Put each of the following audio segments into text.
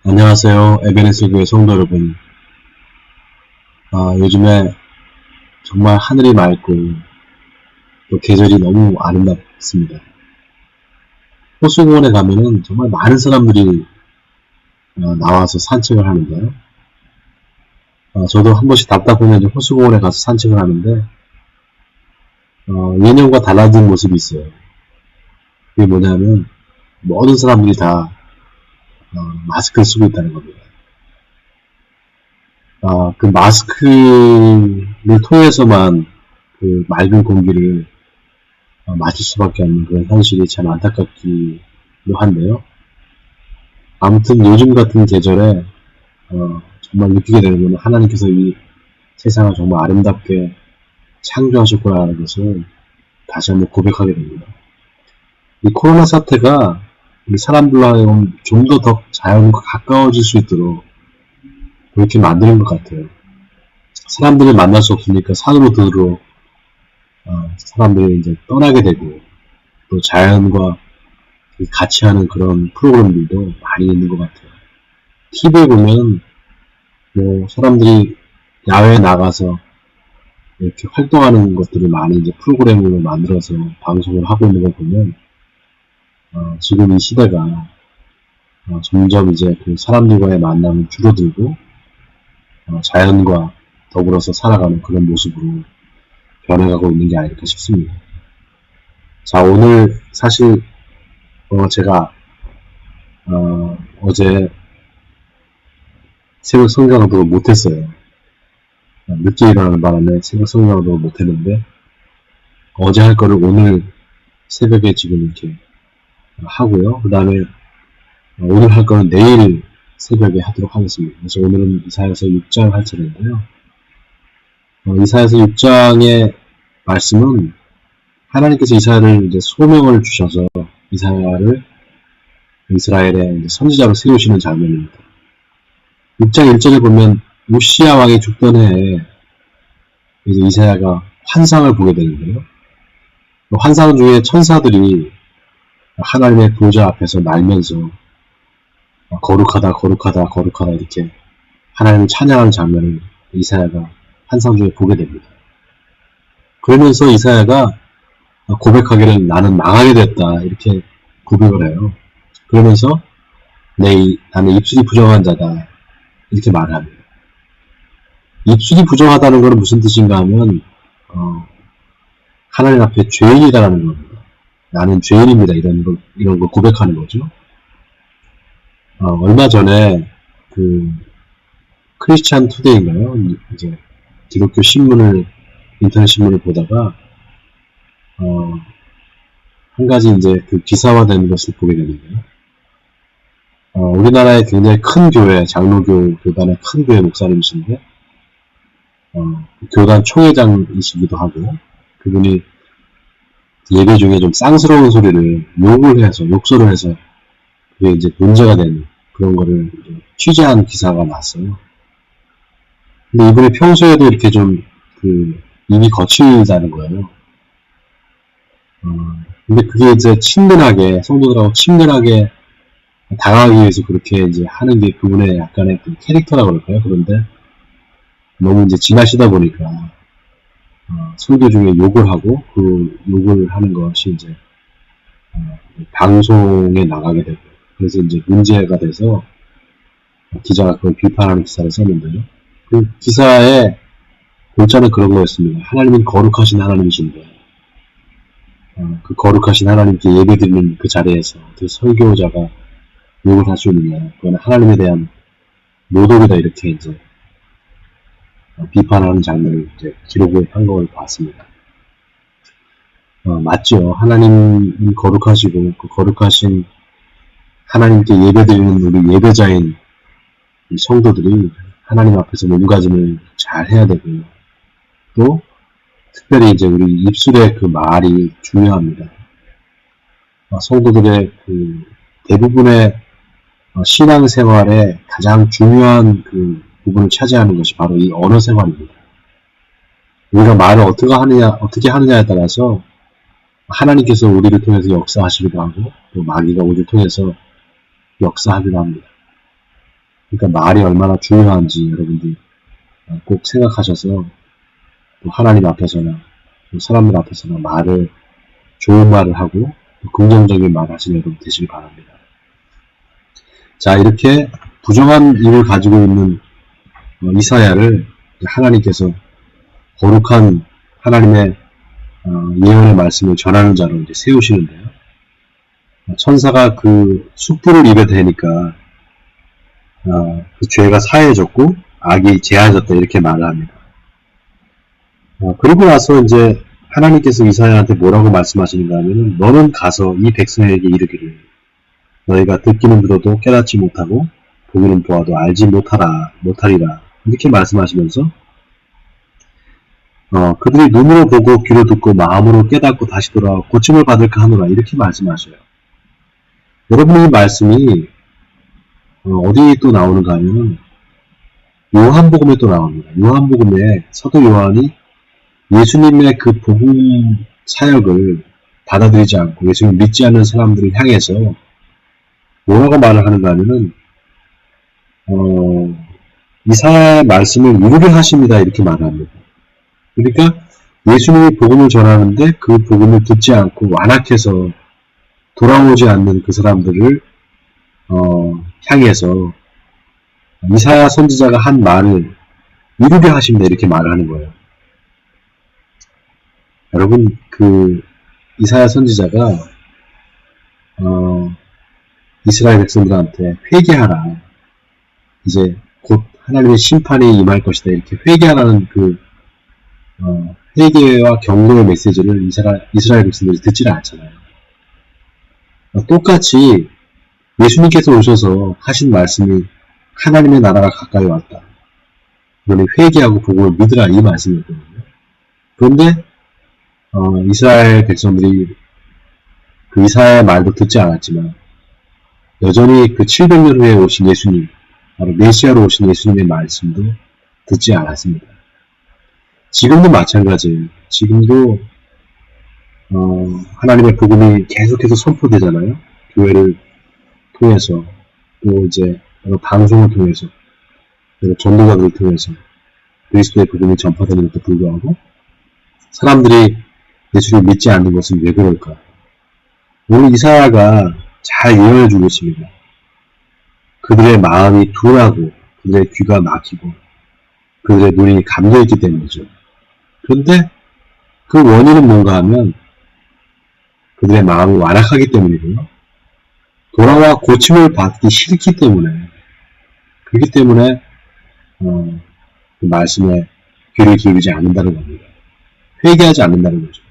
안녕하세요. 에베네스 교회 성도 여러분. 요즘에 정말 하늘이 맑고 또 계절이 너무 아름답습니다. 호수공원에 가면은 정말 많은 사람들이 나와서 산책을 하는데요. 저도 한 번씩 답답하면 이제 호수공원에 가서 산책을 하는데 예년과 달라진 모습이 있어요. 그게 뭐냐면 모든 사람들이 다 마스크를 쓰고 있다는 겁니다. 그 마스크를 통해서만 그 맑은 공기를 마실 수밖에 없는 그런 현실이 참 안타깝기도 한데요. 아무튼 요즘 같은 계절에 정말 느끼게 되는 것은 하나님께서 이 세상을 정말 아름답게 창조하셨구나라는 것을 다시 한번 고백하게 됩니다. 이 코로나 사태가 우리 사람들로 하여금 좀 더 자연과 가까워질 수 있도록 그렇게 만드는 것 같아요. 사람들을 만날 수 없으니까 산으로 들어 사람들이 이제 떠나게 되고 또 자연과 같이 하는 그런 프로그램들도 많이 있는 것 같아요. TV에 보면 뭐 사람들이 야외에 나가서 이렇게 활동하는 것들을 많이 이제 프로그램으로 만들어서 방송을 하고 있는 걸 보면 지금 이 시대가 점점 이제 그 사람들과의 만남이 줄어들고 자연과 더불어서 살아가는 그런 모습으로 변해가고 있는 게 아닐까 싶습니다. 자, 오늘 사실 제가 어제 새벽 성경도 못했어요. 늦게 일어나는 바람에 새벽 성경도 못했는데 어제 할 거를 오늘 새벽에 지금 이렇게 하고요. 그 다음에 오늘 할 거는 내일 새벽에 하도록 하겠습니다. 그래서 오늘은 이사야서 6장 할 차례인데요. 이사야서 6장의 말씀은 하나님께서 이사야를 이제 소명을 주셔서 이사야를 이스라엘의 선지자로 세우시는 장면입니다. 6장 1절에 보면 우시야 왕이 죽던 해에 이제 이사야가 환상을 보게 되는데요. 환상 중에 천사들이 하나님의 보좌 앞에서 날면서 거룩하다 거룩하다 거룩하다 이렇게 하나님을 찬양하는 장면을 이사야가 환상 중에 보게 됩니다. 그러면서 이사야가 고백하기를 나는 망하게 됐다 이렇게 고백을 해요. 그러면서 나는 입술이 부정한 자다 이렇게 말을 합니다. 입술이 부정하다는 것은 무슨 뜻인가 하면 하나님 앞에 죄인이다라는 겁니다. 나는 죄인입니다 이런 걸 고백하는 거죠. 얼마 전에 그 크리스찬 투데이인가요? 이제 기독교 신문을 인터넷 신문을 보다가 한 가지 이제 그 기사화된 것을 보게 되는데요. 우리나라의 굉장히 큰 교회, 장로교 교단의 큰 교회 목사님이신데 교단 총회장이시기도 하고 그분이 예배 중에 좀 쌍스러운 소리를 욕설을 해서 그게 이제 문제가 된 그런 거를 이제 취재한 기사가 났어요. 근데 이분이 평소에도 이렇게 좀 입이 거칠다는 거예요. 근데 그게 이제 성도들하고 친근하게 다가가기 위해서 그렇게 이제 하는 게 그분의 약간의 그 캐릭터라고 그럴까요? 그런데 너무 이제 지나시다 보니까 성도 중에 욕을 하고 그 욕을 하는 것이 이제 방송에 나가게 되고 그래서 이제 문제가 돼서 기자가 그걸 비판하는 기사를 썼는데요. 그 기사의 골자는 그런 거였습니다. 하나님은 거룩하신 하나님이신데 그 거룩하신 하나님께 예배드리는 그 자리에서 그 설교자가 욕을 할 수 있느냐 그건 하나님에 대한 모독이다 이렇게 이제 비판하는 장면을 이제 기록을 한 걸 봤습니다. 맞죠. 하나님은 거룩하시고 그 거룩하신 하나님께 예배드리는 우리 예배자인 성도들이 하나님 앞에서 몸가짐을 잘 해야 되고요. 또 특별히 이제 우리 입술의 그 말이 중요합니다. 성도들의 그 대부분의 신앙생활에 가장 중요한 그 부분을 차지하는 것이 바로 이 언어 생활입니다. 우리가 말을 어떻게 하느냐에 따라서 하나님께서 우리를 통해서 역사하시기도 하고 또 마귀가 우리를 통해서 역사하기도 합니다. 그러니까 말이 얼마나 중요한지 여러분들이 꼭 생각하셔서 또 하나님 앞에서나 또 사람들 앞에서나 좋은 말을 하고 긍정적인 말을 하시는 여러분 되시기 바랍니다. 자, 이렇게 부정한 입을 가지고 있는 이사야를 하나님께서 거룩한 하나님의 예언의 말씀을 전하는 자로 이제 세우시는데요. 천사가 그 숯불을 입에 대니까 그 죄가 사해졌고 악이 제하졌다 이렇게 말을 합니다. 그리고 나서 이제 하나님께서 이사야한테 뭐라고 말씀하시는가 하면은 너는 가서 이 백성에게 이르기를 너희가 듣기는 들어도 깨닫지 못하고 보기는 보아도 알지 못하리라 이렇게 말씀하시면서 그들이 눈으로 보고 귀로 듣고 마음으로 깨닫고 다시 돌아와 고침을 받을까 하노라 이렇게 말씀하셔요. 여러분 이 말씀이 어디 또 나오는가 하면은 요한복음에 또 나옵니다. 요한복음에 사도 요한이 예수님의 그 복음 사역을 받아들이지 않고 예수님 믿지 않는 사람들을 향해서 뭐라고 말을 하는가 하면은 이사야의 말씀을 이루게 하십니다 이렇게 말합니다. 그러니까 예수님이 복음을 전하는데 그 복음을 듣지 않고 완악해서 돌아오지 않는 그 사람들을 향해서 이사야 선지자가 한 말을 이루게 하십니다 이렇게 말을 하는 거예요. 여러분 그 이사야 선지자가 이스라엘 백성들한테 회개하라 이제 곧 하나님의 심판이 임할 것이다 이렇게 회개하라는 그 회개와 경고의 메시지를 이스라엘 백성들이 듣지를 않잖아요. 똑같이 예수님께서 오셔서 하신 말씀이 하나님의 나라가 가까이 왔다. 너는 회개하고 복음을 믿으라 이 말씀이었거든요. 그런데 이스라엘 백성들이 그 이사야의 말도 듣지 않았지만 여전히 그 700년 후에 오신 예수님, 바로 메시아로 오신 예수님의 말씀도 듣지 않았습니다. 지금도 마찬가지예요. 지금도 하나님의 복음이 계속해서 선포되잖아요. 교회를 통해서 또 이제 방송을 통해서 전도자들을 통해서 그리스도의 복음이 전파되는 것도 불구하고 사람들이 예수를 믿지 않는 것은 왜 그럴까? 오늘 이사야가 잘 예언해 주고 있습니다. 그들의 마음이 둔하고 그들의 귀가 막히고 그들의 눈이 감겨있기 때문이죠. 그런데 그 원인은 뭔가 하면 그들의 마음이 완악하기 때문이고요. 돌아와 고침을 받기 싫기 때문에 그렇기 때문에 그 말씀에 귀를 기울이지 않는다는 겁니다. 회개하지 않는다는 거죠.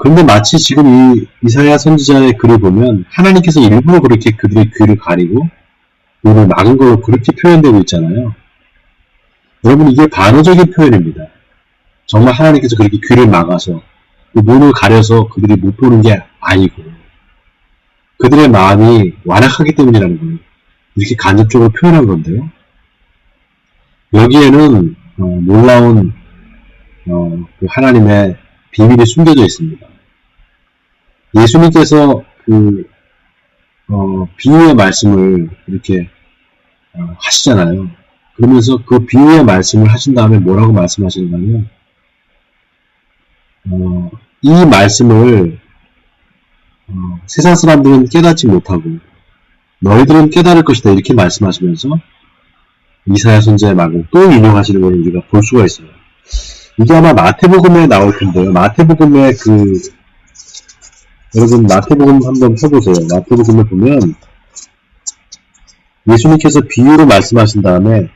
그런데 마치 지금 이 이사야 선지자의 글을 보면 하나님께서 일부러 그렇게 그들의 귀를 가리고 눈을 막은 걸로 그렇게 표현되고 있잖아요. 여러분 이게 반어적인 표현입니다. 정말 하나님께서 그렇게 귀를 막아서 눈을 가려서 그들이 못 보는 게 아니고 그들의 마음이 완악하기 때문이라는 거예요. 이렇게 간접적으로 표현한 건데요. 여기에는 놀라운 그 하나님의 비밀이 숨겨져 있습니다. 예수님께서 그 비유의 말씀을 이렇게 하시잖아요. 그러면서 그 비유의 말씀을 하신 다음에 뭐라고 말씀하시는가 하면 이 말씀을 세상 사람들은 깨닫지 못하고 너희들은 깨달을 것이다 이렇게 말씀하시면서 이사야 선지자의 말을 또 인용하시는 걸 우리가 볼 수가 있어요. 이게 아마 마태복음에 나올 텐데요. 마태복음에 여러분 마태복음 한번 펴보세요. 마태복음을 보면 예수님께서 비유로 말씀하신 다음에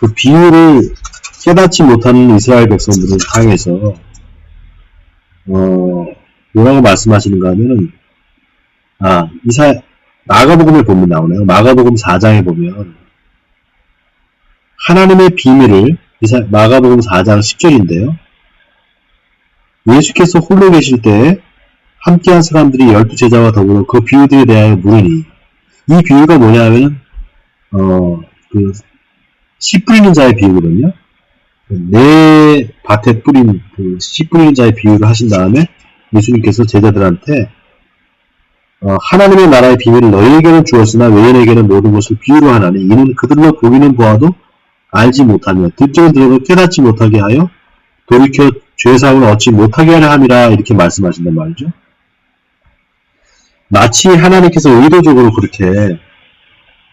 그 비유를 깨닫지 못하는 이스라엘 백성들을 향해서 뭐라고 말씀하시는가 하면은 마가복음에 보면 나오네요. 마가복음 4장에 보면 하나님의 비밀을 마가복음 4장 10절인데요. 예수께서 홀로 계실 때 함께한 사람들이 12제자와 더불어 그 비유들에 대하여 물으니 이 비유가 뭐냐 하면 그 씨 뿌리는 자의 비유거든요. 내 밭에 뿌린 그 씨 뿌리는 자의 비유를 하신 다음에 예수님께서 제자들한테 하나님의 나라의 비밀을 너희에게는 주었으나 외인에게는 모든 것을 비유로 하나니 이는 그들로 보기는 보아도 알지 못하며 듣기는 들어도 깨닫지 못하게 하여 돌이켜 죄사함을 얻지 못하게 하려 함이라 이렇게 말씀하신단 말이죠. 마치 하나님께서 의도적으로 그렇게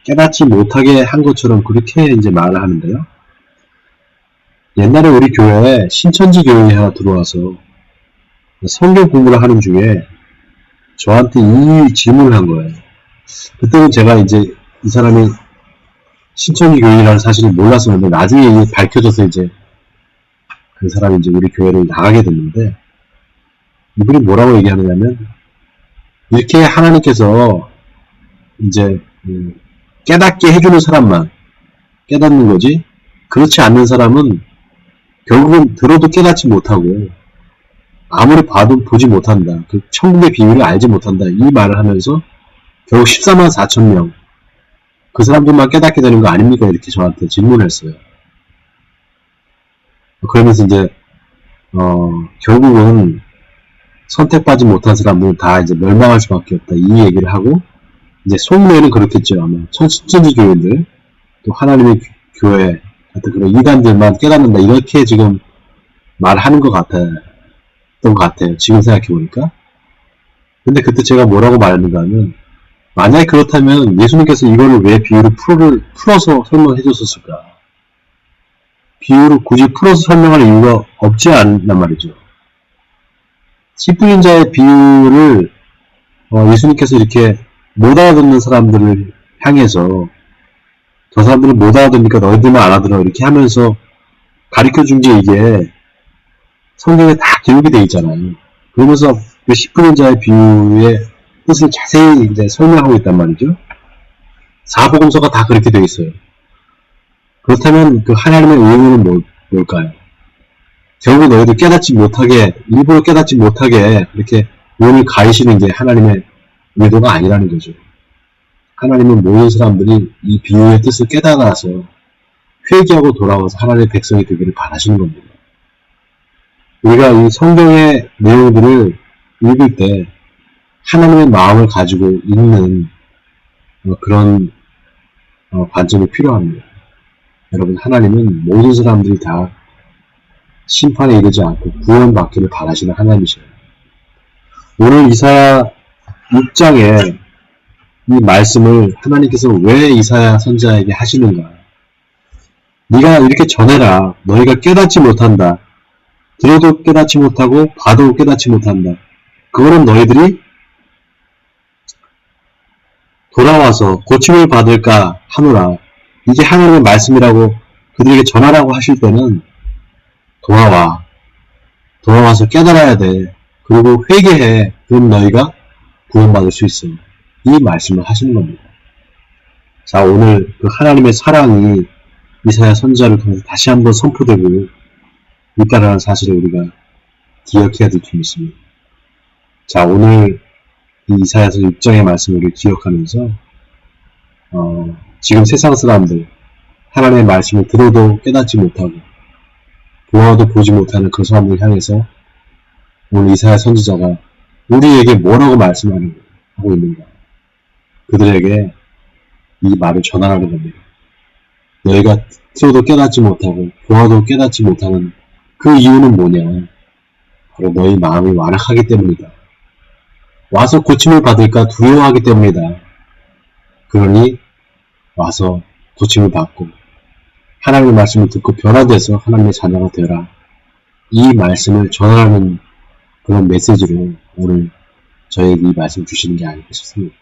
깨닫지 못하게 한 것처럼 그렇게 이제 말을 하는데요. 옛날에 우리 교회에 신천지 교인이 하나 들어와서 성경 공부를 하는 중에 저한테 이 질문을 한 거예요. 그때는 제가 이제 이 사람이 신천지 교인이라는 사실을 몰랐었는데 나중에 밝혀져서 이제 그 사람이 이제 우리 교회를 나가게 됐는데 이분이 뭐라고 얘기하느냐면 이렇게 하나님께서 이제 깨닫게 해주는 사람만 깨닫는 거지 그렇지 않는 사람은 결국은 들어도 깨닫지 못하고 아무리 봐도 보지 못한다. 그 천국의 비밀을 알지 못한다. 이 말을 하면서 결국 14만 4천 명 그 사람들만 깨닫게 되는 거 아닙니까? 이렇게 저한테 질문했어요. 그러면서 이제 결국은 선택받지 못한 사람은 다 이제 멸망할 수밖에 없다. 이 얘기를 하고 이제 속내는 그렇겠죠. 아마 천지 교인들 또 하나님의 교회 같은 그런 이단들만 깨닫는다. 이렇게 지금 말하는 것 같았던 것 같아요. 지금 생각해보니까. 근데 그때 제가 뭐라고 말했는가 하면 만약에 그렇다면 예수님께서 이거를 왜 비유를 풀어서 설명해 줬었을까? 비유를 굳이 풀어서 설명할 이유가 없지 않단 말이죠. 씨뿌린 자의 비유를 예수님께서 이렇게 못 알아듣는 사람들을 향해서 저 사람들은 못 알아듣으니까 너희들만 알아들어 이렇게 하면서 가르쳐준 게 이게 성경에 다 기록이 되어 있잖아요. 그러면서 그 씨뿌린 자의 비유의 뜻을 자세히 이제 설명하고 있단 말이죠. 사복음서가 다 그렇게 되어 있어요. 그렇다면 그 하나님의 의도는 뭘까요? 결국 너희들 깨닫지 못하게 일부러 깨닫지 못하게 이렇게 의원을 가리시는 게 하나님의 의도가 아니라는 거죠. 하나님은 모든 사람들이 이 비유의 뜻을 깨달아서 회개하고 돌아와서 하나님의 백성이 되기를 바라시는 겁니다. 우리가 이 성경의 내용들을 읽을 때 하나님의 마음을 가지고 읽는 그런 관점이 필요합니다. 여러분, 하나님은 모든 사람들이 다 심판에 이르지 않고 구원받기를 바라시는 하나님이셔요. 오늘 이사야 6장에 이 말씀을 하나님께서 왜 이사야 선지자에게 하시는가? 네가 이렇게 전해라. 너희가 깨닫지 못한다. 들어도 깨닫지 못하고 봐도 깨닫지 못한다. 그거는 너희들이 돌아와서 고침을 받을까 하노라. 이게 하나님의 말씀이라고 그들에게 전하라고 하실 때는 돌아와서 깨달아야 돼. 그리고 회개해. 그럼 너희가 구원받을 수 있어. 이 말씀을 하시는 겁니다. 자, 오늘 그 하나님의 사랑이 이사야 선지자를 통해서 다시 한번 선포되고 있다라는 사실을 우리가 기억해야 될 점이 있습니다. 자, 오늘 이 이사야서 6장의 말씀을 기억하면서 지금 세상 사람들 하나님의 말씀을 들어도 깨닫지 못하고 보아도 보지 못하는 그 사람을 향해서 오늘 이사야 선지자가 우리에게 뭐라고 말씀하고 있는가? 그들에게 이 말을 전하라는 겁니다. 너희가 들어도 깨닫지 못하고 보아도 깨닫지 못하는 그 이유는 뭐냐? 바로 너희 마음이 완악하기 때문이다. 와서 고침을 받을까 두려워하기 때문이다. 그러니 와서 고침을 받고 하나님의 말씀을 듣고 변화돼서 하나님의 자녀가 되어라. 이 말씀을 전하는 그런 메시지로 오늘 저에게 이 말씀 주시는 게 아닐까 싶습니다.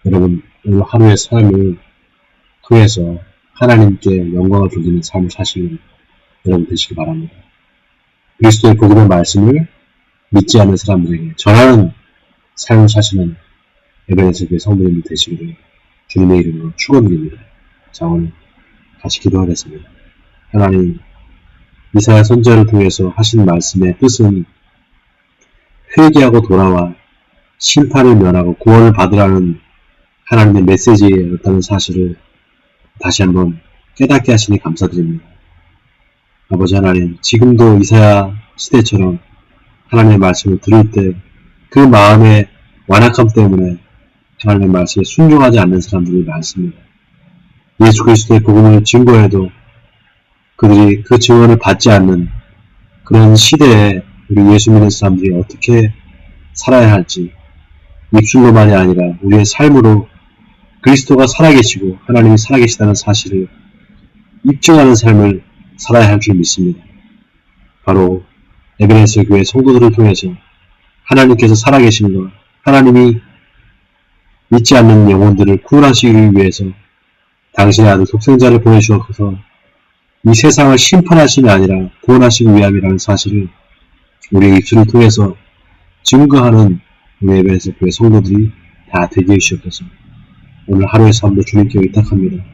여러분, 오늘 하루의 삶을 통해서 하나님께 영광을 돌리는 삶을 사시는 여러분 되시기 바랍니다. 그리스도의 복음의 말씀을 믿지 않는 사람들에게 전하는 삶을 사시는 에베네스 교회 성도님들 되시기를 주님의 이름으로 축원드립니다. 자, 오늘 같이 기도하겠습니다. 하나님, 이사야 선지자를 통해서 하신 말씀의 뜻은 회개하고 돌아와 심판을 면하고 구원을 받으라는 하나님의 메시지였다는 사실을 다시 한번 깨닫게 하시니 감사드립니다. 아버지 하나님, 지금도 이사야 시대처럼 하나님의 말씀을 들을 때 그 마음의 완악함 때문에 하나님의 말씀에 순종하지 않는 사람들이 많습니다. 예수 그리스도의 복음을 증거해도 그들이 그 증언을 받지 않는 그런 시대에 우리 예수 믿는 사람들이 어떻게 살아야 할지, 입술로만이 아니라 우리의 삶으로 그리스도가 살아계시고 하나님이 살아계시다는 사실을 입증하는 삶을 살아야 할 줄 믿습니다. 바로 에베네스 교회 성도들을 통해서 하나님께서 살아계심과 하나님이 믿지 않는 영혼들을 구원하시기 위해서 당신의 아들 독생자를 보내주셔서 이 세상을 심판하심이 아니라 구원하시기 위함이라는 사실을 우리의 입술을 통해서 증거하는 우리 에베네스 교회 성도들이 다 되게 해주시옵소서. 오늘 하루의 삶도 주님께 의탁합니다.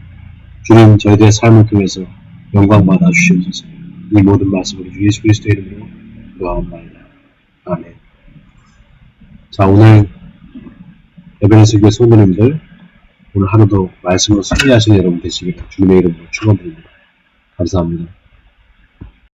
주님 저희들의 삶을 통해서 영광 받아 주시옵소서. 이 모든 말씀을 주 예수 그리스도의 이름으로 기도하옵나이다. 아멘. 자, 오늘 에베네스 교회 성도님들 오늘 하루도 말씀으로 승리하시는 여러분 되시길 주님의 이름으로 축원드립니다. 감사합니다.